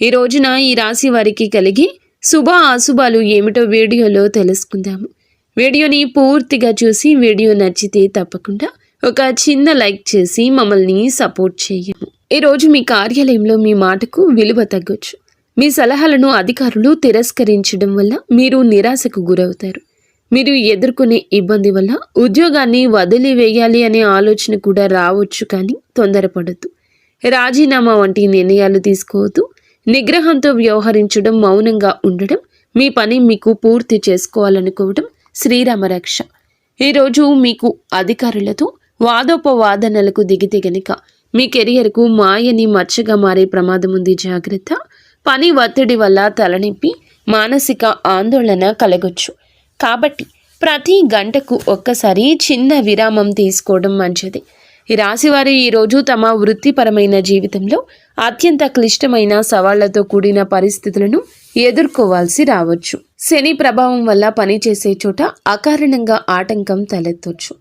ఈ రోజున ఈ రాశి వారికి కలిగి శుభ అశుభాలు ఏమిటో వీడియోలో తెలుసుకుందాము. వీడియోని పూర్తిగా చూసి వీడియో నచ్చితే తప్పకుండా ఒక చిన్న లైక్ చేసి మమ్మల్ని సపోర్ట్ చేయము. ఈరోజు మీ కార్యాలయంలో మీ మాటకు విలువ తగ్గొచ్చు. మీ సలహాలను అధికారులు తిరస్కరించడం వల్ల మీరు నిరాశకు గురవుతారు. మీరు ఎదుర్కొనే ఇబ్బంది వల్ల ఉద్యోగాన్ని వదిలివేయాలి అనే ఆలోచన కూడా రావచ్చు, కానీ తొందరపడద్దు. రాజీనామా వంటి నిర్ణయాలు తీసుకోవద్దు. నిగ్రహంతో వ్యవహరించడం, మౌనంగా ఉండడం, మీ పని మీకు పూర్తి చేసుకోవాలనుకోవడం శ్రీరామ రక్ష. ఈరోజు మీకు అధికారులతో వాదోపవాదనలకు దిగితే గనుక మీ కెరియర్కు మాయని మచ్చగా మారే ప్రమాదం ఉంది. జాగ్రత్త. పని ఒత్తిడి వల్ల తలనొప్పి, మానసిక ఆందోళన కలగొచ్చు. కాబట్టి ప్రతి గంటకు ఒక్కసారి చిన్న విరామం తీసుకోవడం మంచిది. ఈ రాశివారు ఈరోజు తమ వృత్తిపరమైన జీవితంలో అత్యంత క్లిష్టమైన సవాళ్లతో కూడిన పరిస్థితులను ఎదుర్కోవాల్సి రావచ్చు. శని ప్రభావం వల్ల పనిచేసే చోట అకారణంగా ఆటంకం తలెత్తొచ్చు.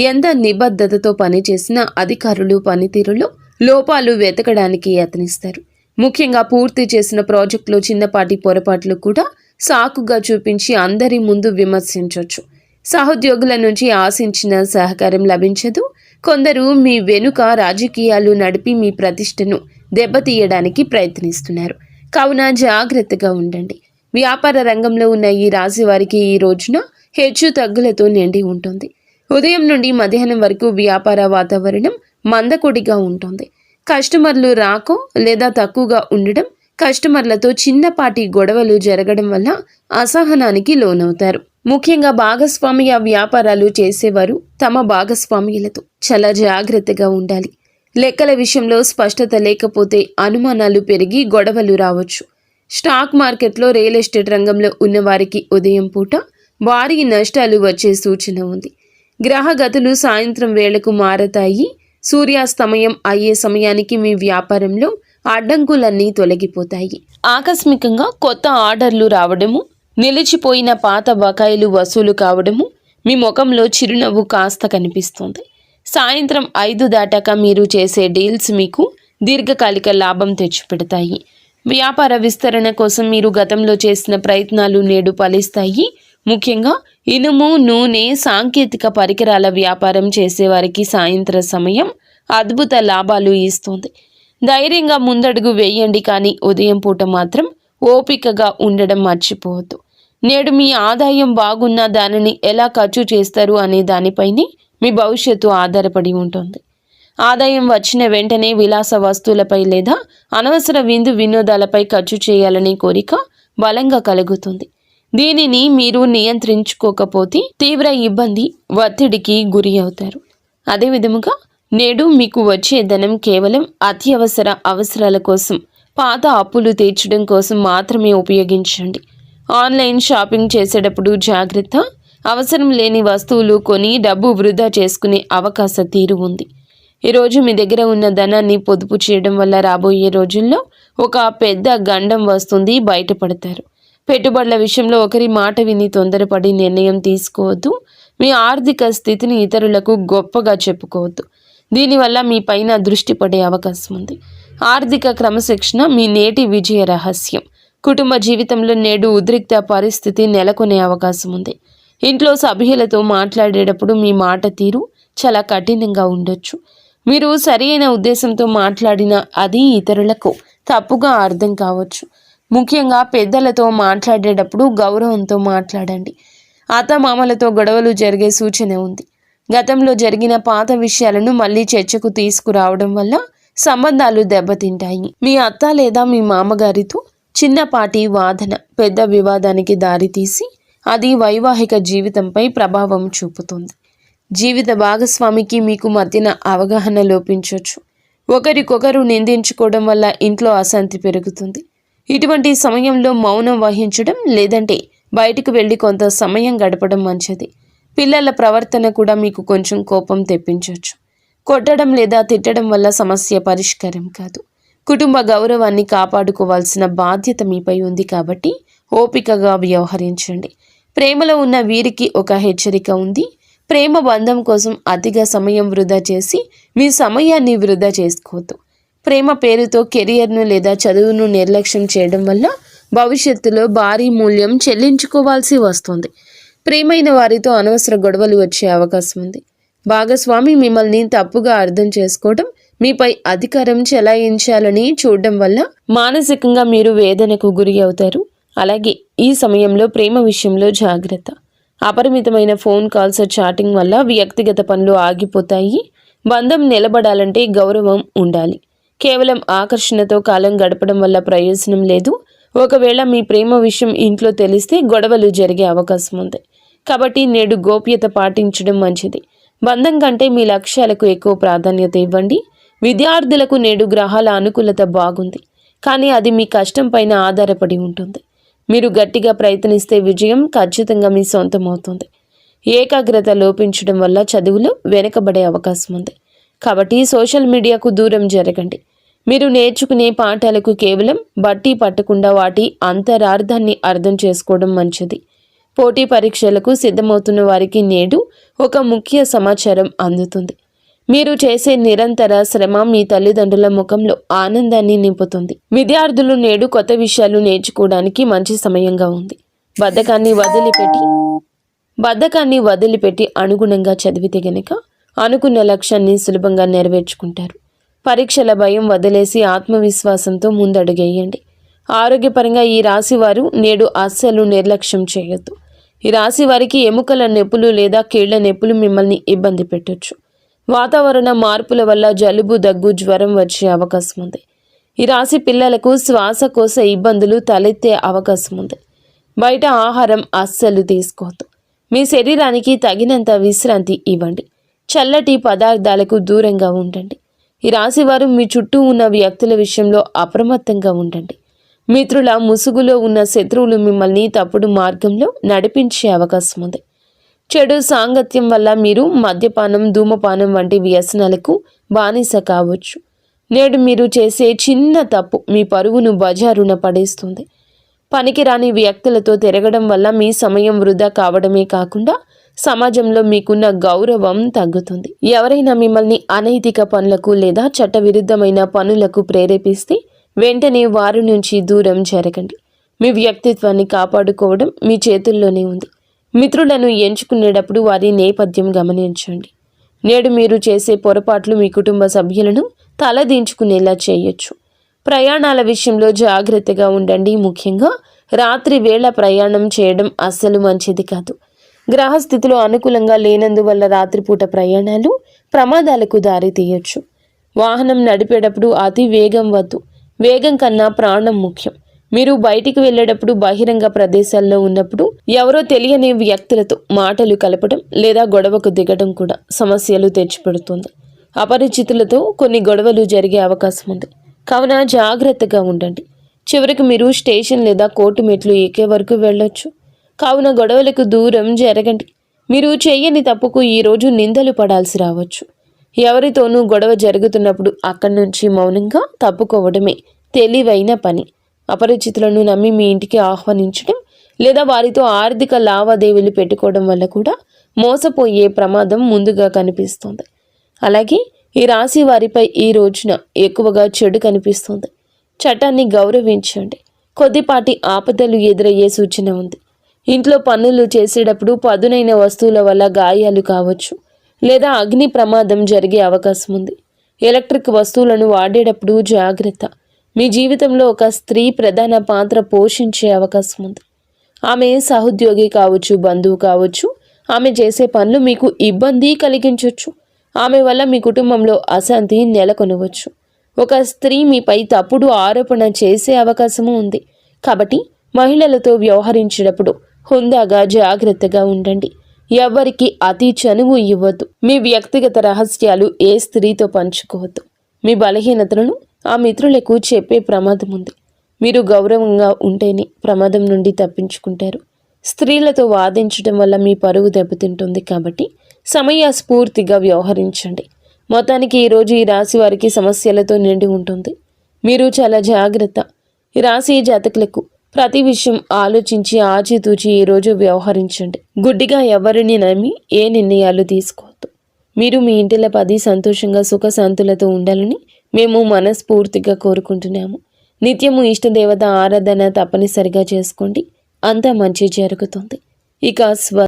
ఎంత నిబద్ధతతో పనిచేసిన అధికారులు పనితీరులో లోపాలు వెతకడానికి యత్నిస్తారు. ముఖ్యంగా పూర్తి చేసిన ప్రాజెక్టులో చిన్నపాటి పొరపాట్లు కూడా సాకుగా చూపించి అందరి ముందు విమర్శించవచ్చు. సహోద్యోగుల నుంచి ఆశించిన సహకారం లభించదు. కొందరు మీ వెనుక రాజకీయాలు నడిపి మీ ప్రతిష్టను దెబ్బతీయడానికి ప్రయత్నిస్తున్నారు. కావున జాగ్రత్తగా ఉండండి. వ్యాపార రంగంలో ఉన్న ఈ రాశి వారికి ఈ రోజున హెచ్చు తగ్గులతో నిండి ఉంటుంది. ఉదయం నుండి మధ్యాహ్నం వరకు వ్యాపార వాతావరణం మందకొడిగా ఉంటుంది. కస్టమర్లు రాకో లేదా తక్కువగా ఉండడం, కస్టమర్లతో చిన్నపాటి గొడవలు జరగడం వల్ల అసహనానికి లోనవుతారు. ముఖ్యంగా భాగస్వామ్య వ్యాపారాలు చేసేవారు తమ భాగస్వామ్యులతో చాలా జాగ్రత్తగా ఉండాలి. లెక్కల విషయంలో స్పష్టత లేకపోతే అనుమానాలు పెరిగి గొడవలు రావచ్చు. స్టాక్ మార్కెట్లో, రియల్ ఎస్టేట్ రంగంలో ఉన్నవారికి ఉదయం పూట భారీ నష్టాలు వచ్చే సూచన ఉంది. గ్రహగతులు సాయంత్రం వేళకు మారతాయి. సూర్యాస్తమయం అయ్యే సమయానికి మీ వ్యాపారంలో అడ్డంకులన్నీ తొలగిపోతాయి. ఆకస్మికంగా కొత్త ఆర్డర్లు రావడము, నిలిచిపోయిన పాత బకాయిలు వసూలు కావడము, మీ ముఖంలో చిరునవ్వు కాస్త కనిపిస్తుంది. సాయంత్రం 5 దాటాక మీరు చేసే డీల్స్ మీకు దీర్ఘకాలిక లాభం తెచ్చిపెడతాయి. వ్యాపార విస్తరణ కోసం మీరు గతంలో చేసిన ప్రయత్నాలు నేడు ఫలిస్తాయి. ముఖ్యంగా ఇనుము, నూనె, సాంకేతిక పరికరాల వ్యాపారం చేసేవారికి సాయంత్ర సమయం అద్భుత లాభాలు ఇస్తుంది. ధైర్యంగా ముందడుగు వేయండి, కానీ ఉదయం పూట మాత్రం ఓపికగా ఉండడం మర్చిపోవద్దు. నేడు మీ ఆదాయం బాగున్నా దానిని ఎలా ఖర్చు చేస్తారు అనే దానిపైనే మీ భవిష్యత్తు ఆధారపడి ఉంటుంది. ఆదాయం వచ్చిన వెంటనే విలాస వస్తువులపై లేదా అనవసర విందు వినోదాలపై ఖర్చు చేయాలనే కోరిక బలంగా కలుగుతుంది. దీనిని మీరు నియంత్రించుకోకపోతే తీవ్ర ఇబ్బంది, ఒత్తిడికి గురి అవుతారు. అదేవిధముగా నేడు మీకు వచ్చే ధనం కేవలం అత్యవసర అవసరాల కోసం, పాత అప్పులు తీర్చడం కోసం మాత్రమే ఉపయోగించండి. ఆన్లైన్ షాపింగ్ చేసేటప్పుడు జాగ్రత్త. అవసరం లేని వస్తువులు కొని డబ్బు వృధా చేసుకునే అవకాశ తీరు ఉంది. ఈరోజు మీ దగ్గర ఉన్న ధనాన్ని పొదుపు చేయడం వల్ల రాబోయే రోజుల్లో ఒక పెద్ద గండం వస్తుంది, బయటపడతారు. పెట్టుబడుల విషయంలో ఒకరి మాట విని తొందరపడి నిర్ణయం తీసుకోవద్దు. మీ ఆర్థిక స్థితిని ఇతరులకు గొప్పగా చెప్పుకోవద్దు. దీనివల్ల మీ పైన దృష్టి పడే అవకాశం ఉంది. ఆర్థిక క్రమశిక్షణ మీ నేటి విజయ రహస్యం. కుటుంబ జీవితంలో నేడు ఉద్రిక్త పరిస్థితి నెలకొనే అవకాశం ఉంది. ఇంట్లో సభ్యులతో మాట్లాడేటప్పుడు మీ మాట తీరు చాలా కఠినంగా ఉండొచ్చు. మీరు సరైన ఉద్దేశంతో మాట్లాడినా అది ఇతరులకు తప్పుగా అర్థం కావచ్చు. ముఖ్యంగా పెద్దలతో మాట్లాడేటప్పుడు గౌరవంతో మాట్లాడండి. అత్తమామలతో గొడవలు జరిగే సూచన ఉంది. గతంలో జరిగిన పాత విషయాలను మళ్ళీ చర్చకు తీసుకురావడం వల్ల సంబంధాలు దెబ్బతింటాయి. మీ అత్త లేదా మీ మామగారితో చిన్నపాటి వాదన పెద్ద వివాదానికి దారితీసి అది వైవాహిక జీవితంపై ప్రభావం చూపుతుంది. జీవిత భాగస్వామికి మీకు మధ్యన అవగాహన లోపించవచ్చు. ఒకరికొకరు నిందించుకోవడం వల్ల ఇంట్లో అశాంతి పెరుగుతుంది. ఇటువంటి సమయంలో మౌనం వహించడం లేదంటే బయటకు వెళ్ళి కొంత సమయం గడపడం మంచిది. పిల్లల ప్రవర్తన కూడా మీకు కొంచెం కోపం తెప్పించవచ్చు. కొట్టడం లేదా తిట్టడం వల్ల సమస్య పరిష్కారం కాదు. కుటుంబ గౌరవాన్ని కాపాడుకోవాల్సిన బాధ్యత మీపై ఉంది కాబట్టి ఓపికగా వ్యవహరించండి. ప్రేమలో ఉన్న వీరికి ఒక హెచ్చరిక ఉంది. ప్రేమ బంధం కోసం అతిగా సమయం వృధా చేసి మీ సమయాన్ని వృధా చేసుకోవద్దు. ప్రేమ పేరుతో కెరియర్ను లేదా చదువును నిర్లక్ష్యం చేయడం వల్ల భవిష్యత్తులో భారీ మూల్యం చెల్లించుకోవాల్సి వస్తుంది. ప్రియమైన వారితో అనవసర గొడవలు వచ్చే అవకాశం ఉంది. భాగస్వామి మిమ్మల్ని తప్పుగా అర్థం చేసుకోవడం, మీపై అధికారం చెలాయించాలని చూడడం వల్ల మానసికంగా మీరు వేదనకు గురి అవుతారు. అలాగే ఈ సమయంలో ప్రేమ విషయంలో జాగ్రత్త. అపరిమితమైన ఫోన్ కాల్స్, చాటింగ్ వల్ల వ్యక్తిగత పనులు ఆగిపోతాయి. బంధం నిలబడాలంటే గౌరవం ఉండాలి. కేవలం ఆకర్షణతో కాలం గడపడం వల్ల ప్రయోజనం లేదు. ఒకవేళ మీ ప్రేమ విషయం ఇంట్లో తెలిస్తే గొడవలు జరిగే అవకాశం ఉంది. కాబట్టి నేడు గోప్యత పాటించడం మంచిది. బంధం కంటే మీ లక్ష్యాలకు ఎక్కువ ప్రాధాన్యత ఇవ్వండి. విద్యార్థులకు నేడు గ్రహాల అనుకూలత బాగుంది, కానీ అది మీ కష్టం పైన ఆధారపడి ఉంటుంది. మీరు గట్టిగా ప్రయత్నిస్తే విజయం ఖచ్చితంగా మీ సొంతం అవుతుంది. ఏకాగ్రత లోపించడం వల్ల చదువులో వెనుకబడే అవకాశం ఉంది. కాబట్టి సోషల్ మీడియాకు దూరం జరగండి. మీరు నేర్చుకునే పాఠాలకు కేవలం బట్టి పట్టకుండా వాటి అంతరార్థాన్ని అర్థం చేసుకోవడం మంచిది. పోటీ పరీక్షలకు సిద్ధమవుతున్న వారికి నేడు ఒక ముఖ్య సమాచారం అందుతుంది. మీరు చేసే నిరంతర శ్రమ మీ తల్లిదండ్రుల ముఖంలో ఆనందాన్ని నింపుతుంది. విద్యార్థులు నేడు కొత్త విషయాలు నేర్చుకోవడానికి మంచి సమయంగా ఉంది. బద్ధకాన్ని వదిలిపెట్టి అనుగుణంగా చదివితే గనుక అనుకున్న లక్ష్యాన్ని సులభంగా నెరవేర్చుకుంటారు. పరీక్షల భయం వదిలేసి ఆత్మవిశ్వాసంతో ముందడుగేయండి. ఆరోగ్యపరంగా ఈ రాశి వారు నేడు అస్సలు నిర్లక్ష్యం చేయొద్దు. ఈ రాశి వారికి ఎముకల నొప్పులు లేదా కీళ్ల నొప్పులు మిమ్మల్ని ఇబ్బంది పెట్టొచ్చు. వాతావరణ మార్పుల వల్ల జలుబు, దగ్గు, జ్వరం వచ్చే అవకాశం ఉంది. ఈ రాశి పిల్లలకు శ్వాసకోశ ఇబ్బందులు తలెత్తే అవకాశం ఉంది. బయట ఆహారం అస్సలు తీసుకోవద్దు. మీ శరీరానికి తగినంత విశ్రాంతి ఇవ్వండి. చల్లటి పదార్థాలకు దూరంగా ఉండండి. ఈ రాశివారు మీ చుట్టూ ఉన్న వ్యక్తుల విషయంలో అప్రమత్తంగా ఉండండి. మిత్రుల ముసుగులో ఉన్న శత్రువులు మిమ్మల్ని తప్పుడు మార్గంలో నడిపించే అవకాశం ఉంది. చెడు సాంగత్యం వల్ల మీరు మద్యపానం, ధూమపానం వంటి వ్యసనాలకు బానిస కావచ్చు. నేడు మీరు చేసే చిన్న తప్పు మీ పరువును బజారున పడేస్తుంది. పనికిరాని వ్యక్తులతో తిరగడం వల్ల మీ సమయం వృధా కావడమే కాకుండా సమాజంలో మీకున్న గౌరవం తగ్గుతుంది. ఎవరైనా మిమ్మల్ని అనైతిక పనులకు లేదా చట్టవిరుద్ధమైన పనులకు ప్రేరేపిస్తే వెంటనే వారి నుంచి దూరం జరగండి. మీ వ్యక్తిత్వాన్ని కాపాడుకోవడం మీ చేతుల్లోనే ఉంది. మిత్రులను ఎంచుకునేటప్పుడు వారి నేపథ్యం గమనించండి. నేడు మీరు చేసే పొరపాట్లు మీ కుటుంబ సభ్యులను తలదించుకునేలా చేయొచ్చు. ప్రయాణాల విషయంలో జాగ్రత్తగా ఉండండి. ముఖ్యంగా రాత్రి వేళ ప్రయాణం చేయడం అస్సలు మంచిది కాదు. గ్రహస్థితిలో అనుకూలంగా లేనందువల్ల రాత్రిపూట ప్రయాణాలు ప్రమాదాలకు దారితీయొచ్చు. వాహనం నడిపేటప్పుడు అతి వేగం వద్దు. వేగం కన్నా ప్రాణం ముఖ్యం. మీరు బయటికి వెళ్ళేటప్పుడు బహిరంగ ప్రదేశాల్లో ఉన్నప్పుడు ఎవరో తెలియని వ్యక్తులతో మాటలు కలపడం లేదా గొడవకు దిగడం కూడా సమస్యలు తెచ్చిపెడుతుంది. అపరిచితులతో కొన్ని గొడవలు జరిగే అవకాశం ఉంది. కావున జాగ్రత్తగా ఉండండి. చివరికి మీరు స్టేషన్ లేదా కోర్టు మెట్లు ఎక్కే వరకు వెళ్ళొచ్చు. కావున గొడవలకు దూరం జరగండి. మీరు చేయని తప్పుకు ఈరోజు నిందలు పడాల్సి రావచ్చు. ఎవరితోనూ గొడవ జరుగుతున్నప్పుడు అక్కడి నుంచి మౌనంగా తప్పుకోవడమే తెలివైన పని. అపరిచితులను నమ్మి మీ ఇంటికి ఆహ్వానించడం లేదా వారితో ఆర్థిక లావాదేవీలు పెట్టుకోవడం వల్ల కూడా మోసపోయే ప్రమాదం ముందుగా కనిపిస్తుంది. అలాగే ఈ రాశి వారిపై ఈ రోజున ఎక్కువగా చెడు కనిపిస్తుంది. చట్టాన్ని గౌరవించండి. కొద్దిపాటి ఆపదలు ఎదురయ్యే సూచన ఉంది. ఇంట్లో పనులు చేసేటప్పుడు పదునైన వస్తువుల వల్ల గాయాలు కావచ్చు లేదా అగ్ని ప్రమాదం జరిగే అవకాశం ఉంది. ఎలక్ట్రిక్ వస్తువులను వాడేటప్పుడు జాగ్రత్త. మీ జీవితంలో ఒక స్త్రీ ప్రధాన పాత్ర పోషించే అవకాశం ఉంది. ఆమె సహోద్యోగి కావచ్చు, బంధువు కావచ్చు. ఆమె చేసే పనులు మీకు ఇబ్బంది కలిగించవచ్చు. ఆమె వల్ల మీ కుటుంబంలో అశాంతి నెలకొనవచ్చు. ఒక స్త్రీ మీపై తప్పుడు ఆరోపణ చేసే అవకాశము ఉంది. కాబట్టి మహిళలతో వ్యవహరించేటప్పుడు హుందాగా జాగ్రత్తగా ఉండండి. ఎవ్వరికి అతి చనువు ఇవ్వద్దు. మీ వ్యక్తిగత రహస్యాలు ఏ స్త్రీతో పంచుకోవద్దు. మీ బలహీనతలను ఆ మిత్రులకు చెప్పే ప్రమాదం ఉంది. మీరు గౌరవంగా ఉంటేనే ప్రమాదం నుండి తప్పించుకుంటారు. స్త్రీలతో వాదించడం వల్ల మీ పరువు దెబ్బతింటుంది. కాబట్టి సమయస్ఫూర్తిగా వ్యవహరించండి. మొత్తానికి ఈరోజు ఈ రాశి వారికి సమస్యలతో నిండి ఉంటుంది. మీరు చాలా జాగ్రత్త. ఈ రాశి జాతకులకు ప్రతి విషయం ఆలోచించి ఆచితూచి ఈరోజు వ్యవహరించండి. గుడ్డిగా ఎవరిని నమ్మి ఏ నిర్ణయాలు తీసుకోవద్దు. మీరు మీ ఇంటిలో 10 సంతోషంగా సుఖశాంతులతో ఉండాలని మేము మనస్ఫూర్తిగా కోరుకుంటున్నాము. నిత్యము ఇష్టదేవత ఆరాధన తప్పనిసరిగా చేసుకోండి, అంతా మంచి జరుగుతుంది. ఇక